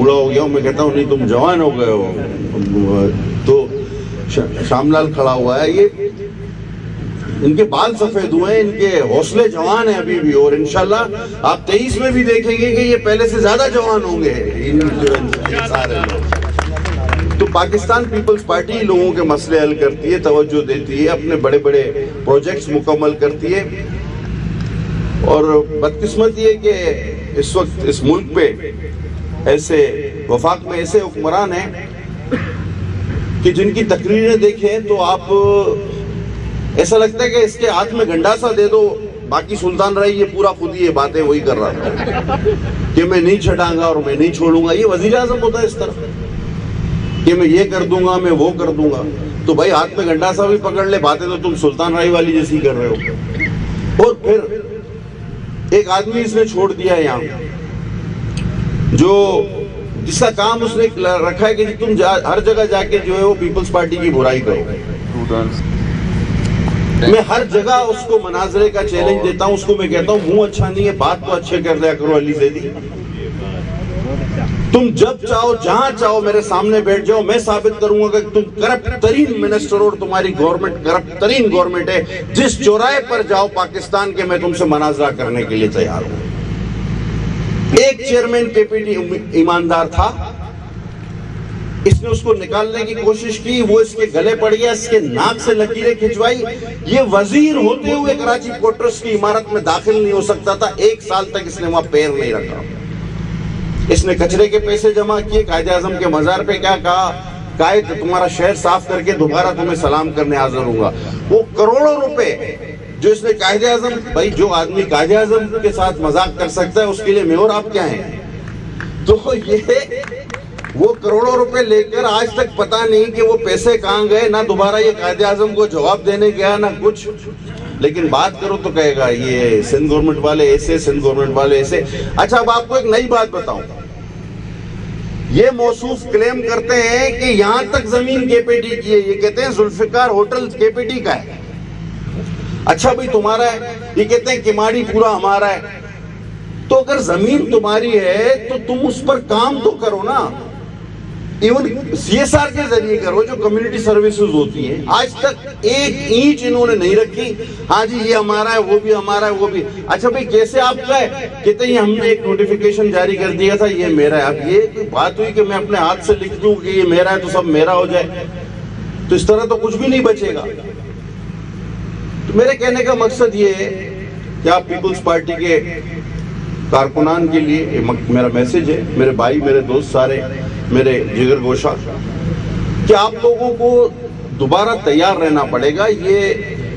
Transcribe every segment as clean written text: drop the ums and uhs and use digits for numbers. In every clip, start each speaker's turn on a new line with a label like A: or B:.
A: बूढ़ा हो गया हूँ, मैं कहता हूँ नहीं तुम जवान हो गए हो। तो श्यामलाल खड़ा हुआ है, ये इनके बाल सफेद हुए हैं, इनके हौसले जवान हैं अभी भी, और इंशाल्लाह आप 23 में भी देखेंगे कि ये पहले से ज्यादा जवान होंगे इन सारे लोग। तो पाकिस्तान पीपल्स पार्टी लोगों के मसले हल करती है, तवज्जो देती है, अपने बड़े बड़े प्रोजेक्ट्स मुकम्मल करती है। और बदकिस्मती है कि इस वक्त इस मुल्क पे ऐसे वफाक में ऐसे हुक्मरान हैं कि जिनकी तकरीरें देखें तो आप ऐसा लगता है कि इसके हाथ में गंडासा दे दो, बाकी सुल्तान राय ये पूरा खुद ही ये बातें वही कर रहा था कि मैं नहीं छटाऊंगा और मैं नहीं छोड़ूंगा। ये वजीर आजम होता है इस तरह कि मैं ये कर दूंगा, मैं वो कर दूंगा। तो भाई हाथ में गंडासा भी पकड़ ले, बातें तो तुम सुल्तान राय वाली जैसी कर रहे हो। और फिर एक आदमी इसने छोड़ दिया है यहाँ, जो जिसका काम उसने रखा है कि तुम हर जगह जाके जो है वो पीपल्स पार्टी की बुराई करो। मैं हर जगह उसको मनाजरे का चैलेंज देता हूं, उसको मैं कहता हूं मुंह अच्छा नहीं है, बात तो अच्छे कर दिया करो अली ज़ैदी। तुम जब चाहो जहां चाहो मेरे सामने बैठ जाओ, मैं साबित करूंगा कि तुम करप्ट तरीन मिनिस्टर और तुम्हारी गवर्नमेंट करप्ट तरीन गवर्नमेंट है। जिस चौराहे पर जाओ पाकिस्तान के, मैं तुमसे मनाजरा करने के लिए तैयार हूं। एक चेयरमैन केपीटी ईमानदार था, इसने उसको निकालने की कोशिश की, वो इसके गले पड़ गया, इसके नाक से लकीरें खिंचवाई। ये वजीर होते हुए कराची पोर्ट्रस्ट की इमारत में दाखिल नहीं हो सकता था, 1 साल तक इसने वहां पैर नहीं रखा। इसने कचरे के पैसे जमा किए, कायदे आजम के मजार पे क्या कहा, कायद तुम्हारा शहर साफ करके दोबारा तुम्हें सलाम करने हाजिर हूंगा। वो करोड़ों रुपए जो इसने कायदे आजम, भाई जो आदमी कायदे आजम के साथ मजाक कर सकता है उसके लिए मैं और आप क्या हैं। तो ये वो करोड़ों रुपए लेकर आज तक पता नहीं कि वो पैसे कहाँ गए, ना दोबारा ये कायदे आजम को जवाब देने गया ना कुछ। लेकिन बात करो तो कहेगा ये सिंध गवर्नमेंट वाले ऐसे, सिंध गवर्नमेंट वाले ऐसे। अच्छा, अब आपको एक नई बात बताऊं, ये मौसूफ क्लेम करते हैं कि यहां तक जमीन केपीटी की है, ये कहते हैं जुल्फिकार होटल केपीटी का है। अच्छा भाई तुम्हारा है, ये कहते हैं किमाड़ी पूरा हमारा है। तो अगर जमीन तुम्हारी है तो तुम उस पर काम तो करो ना, इवन CSR के जरिए करो, जो कम्युनिटी सर्विसेज होती हैं। आज तक एक ईंट इन्होंने नहीं रखी। हाँ जी ये हमारा है, वो भी हमारा है, वो भी। अच्छा भाई कैसे आपका है, कहते हैं हमने एक नोटिफिकेशन जारी कर दिया था, ये मेरा है। अब ये बात हुई कि मैं अपने हाथ से लिख दूं कि ये मेरा है तो सब मेरा हो जाए, तो इस तरह तो कुछ भी नहीं बचेगा। तो मेरे कहने का मकसद ये है कि आप पीपल्स पार्टी के कारकुनान के लिए मेरा मैसेज है, मेरे भाई, मेरे दोस्त, सारे मेरे जिगर गोशा, कि आप लोगों को दोबारा तैयार रहना पड़ेगा। ये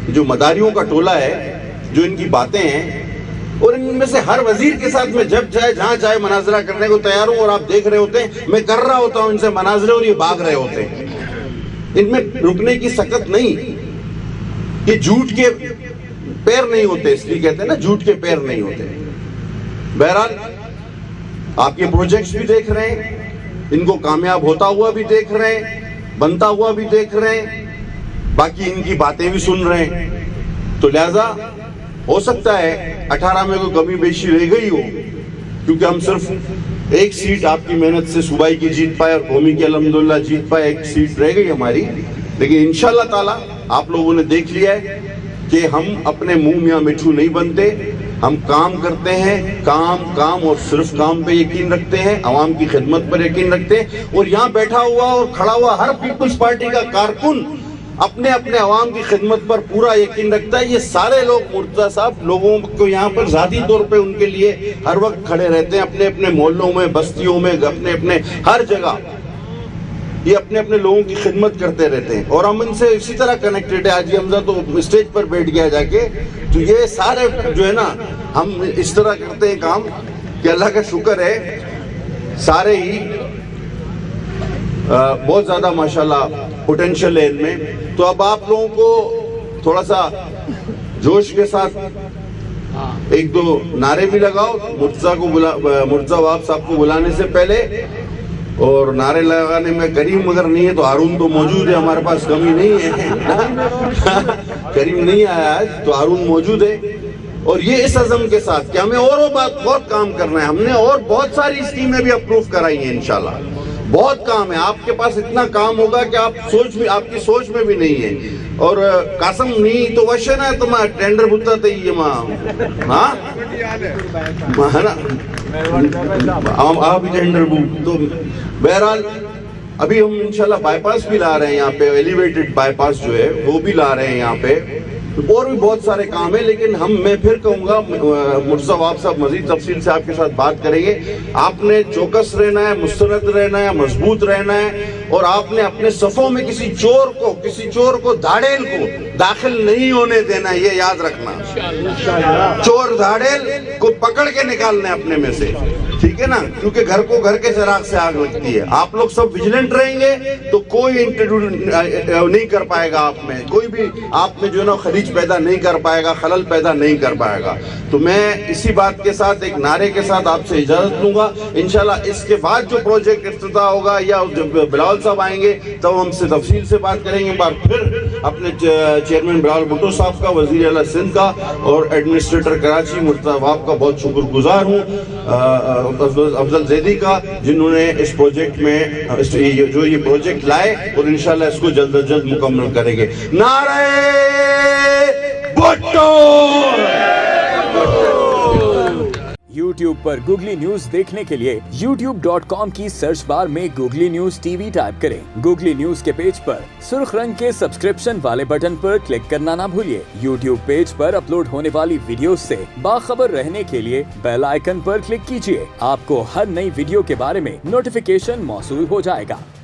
A: जो मदारियों का टोला है, जो इनकी बातें हैं, और इनमें से हर वजीर के साथ में जब चाहे जहां चाहे मनाजरा करने को तैयार हूं। और आप देख रहे होते हैं मैं कर रहा होता हूं इनसे मनाजरे और ये भाग रहे होते हैं। इनमें रुकने की सकत नहीं। ये झूठ के पैर नहीं होते, इसलिए कहते हैं ना झूठ के पैर नहीं होते। बहरहाल आप ये प्रोजेक्ट्स भी देख रहे हैं, इनको कामयाब होता हुआ भी देख रहे हैं, बनता हुआ भी देख रहे हैं, बाकी इनकी बातें भी सुन रहे हैं। तो लिहाजा हो सकता है 18 में कोई कमी बेशी रह गई हो, क्योंकि हम सिर्फ एक सीट आपकी मेहनत से सूबाई की जीत पाए और कौमी की अल्हम्दुलिल्लाह जीत पाए, एक सीट रह गई हमारी। लेकिन इंशाअल्लाह ताला आप लोगों ने देख लिया है कि हम अपने मुंह मियां मिठू नहीं बनते, हम काम करते हैं, काम और सिर्फ काम पे यकीन रखते हैं, आवाम की खिदमत पर यकीन रखते हैं। और यहाँ बैठा हुआ और खड़ा हुआ हर पीपल्स पार्टी का कारकुन अपने अपने आवाम की खिदमत पर पूरा यकीन रखता है। ये सारे लोग, मुर्तज़ा साहब, लोगों को यहाँ पर ज़ाती तौर पे उनके लिए हर वक्त खड़े रहते हैं, अपने अपने मोहल्लों में, बस्तियों में, अपने अपने हर जगह ये अपने अपने लोगों की खिदमत करते रहते हैं। और हम इनसे इसी तरह कनेक्टेड है। आज हमजा तो स्टेज पर बैठ गया जाके, तो ये सारे जो है ना, हम इस तरह करते हैं काम कि अल्लाह का शुक्र है सारे ही बहुत ज़्यादा माशाल्लाह पोटेंशियल है इनमें। तो अब आप लोगों को थोड़ा सा जोश के साथ एक दो नारे भी लगाओ, मुर्तज़ा वाब साहब को बुलाने से पहले। और नारे लगाने में करीम अगर नहीं है तो हारून तो मौजूद है, हमारे पास कमी नहीं है। करीम नहीं आया आज, तो हारून मौजूद है। اور یہ اس عزم کے ساتھ کہ ہمیں اور بہت کام کرنا ہے. ہم نے اور بہت ساری اسکیمیں بھی اپروو کرائی ہیں انشاءاللہ. بہت کام ہے. آپ کے پاس اتنا کام ہوگا کہ آپ کی سوچ میں بھی نہیں ہے. اور قاسم نہیں تو وشن ہے تو میں ٹینڈر بھتا تھا یہ ہاں ہے نا آپ بھی ٹینڈر تو بہرحال ابھی ہم انشاءاللہ بائی پاس بھی لا رہے ہیں یہاں پہ. ایلیویٹڈ بائی پاس جو ہے وہ بھی لا رہے ہیں یہاں پہ. اور بھی بہت سارے کام ہیں. لیکن میں پھر کہوں گا مرتضی وہاب صاحب مزید تفصیل سے آپ کے ساتھ بات کریں گے. آپ نے چوکس رہنا ہے, مستند رہنا ہے, مضبوط رہنا ہے. اور آپ نے اپنے صفوں میں کسی چور کو دھاڑیل کو داخل نہیں ہونے دینا. یہ یاد رکھنا, چور دھاڑیل کو پکڑ کے نکالنا ہے اپنے میں سے, ٹھیک ہے نا. کیونکہ گھر کے چراغ سے آگ لگتی ہے. آپ لوگ سب ویجیلنٹ رہیں گے تو کوئی انٹروڈیو نہیں کر پائے گا آپ میں, کوئی بھی آپ میں جو ہے نا خلیج پیدا نہیں کر پائے گا, خلل پیدا نہیں کر پائے گا. تو میں اسی بات کے ساتھ ایک نعرے کے ساتھ آپ سے اجازت لوں گا. انشاءاللہ اس کے بعد جو پروجیکٹ افتتاح ہوگا یا جب بلاول صاحب آئیں گے تب ہم سے تفصیل سے بات کریں گے. بار پھر اپنے چیئرمین بلاول بھٹو صاحب کا, وزیر اعلیٰ سندھ کا اور ایڈمنسٹریٹر کراچی مرتضی وہاب کا بہت شکر گزار ہوں, افضل زیدی کا, جنہوں نے اس پروجیکٹ میں جو یہ پروجیکٹ لائے اور انشاءاللہ اس کو جلد از جلد مکمل کریں گے. نعرہ بھٹو.
B: YouTube پر گوگلی نیوز دیکھنے کے لیے youtube.com کی سرچ بار میں googly news T V type کریں. گوگلی نیوز کے پیج پر سرخ رنگ کے سبسکرپشن والے بٹن پر کلک کرنا نہ بھولیے. YouTube پیج پر اپلوڈ ہونے والی ویڈیوز سے باخبر رہنے کے لیے بیل آئیکن پر کلک کیجیے. آپ کو ہر نئی ویڈیو کے بارے میں نوٹیفیکیشن موصول ہو جائے گا.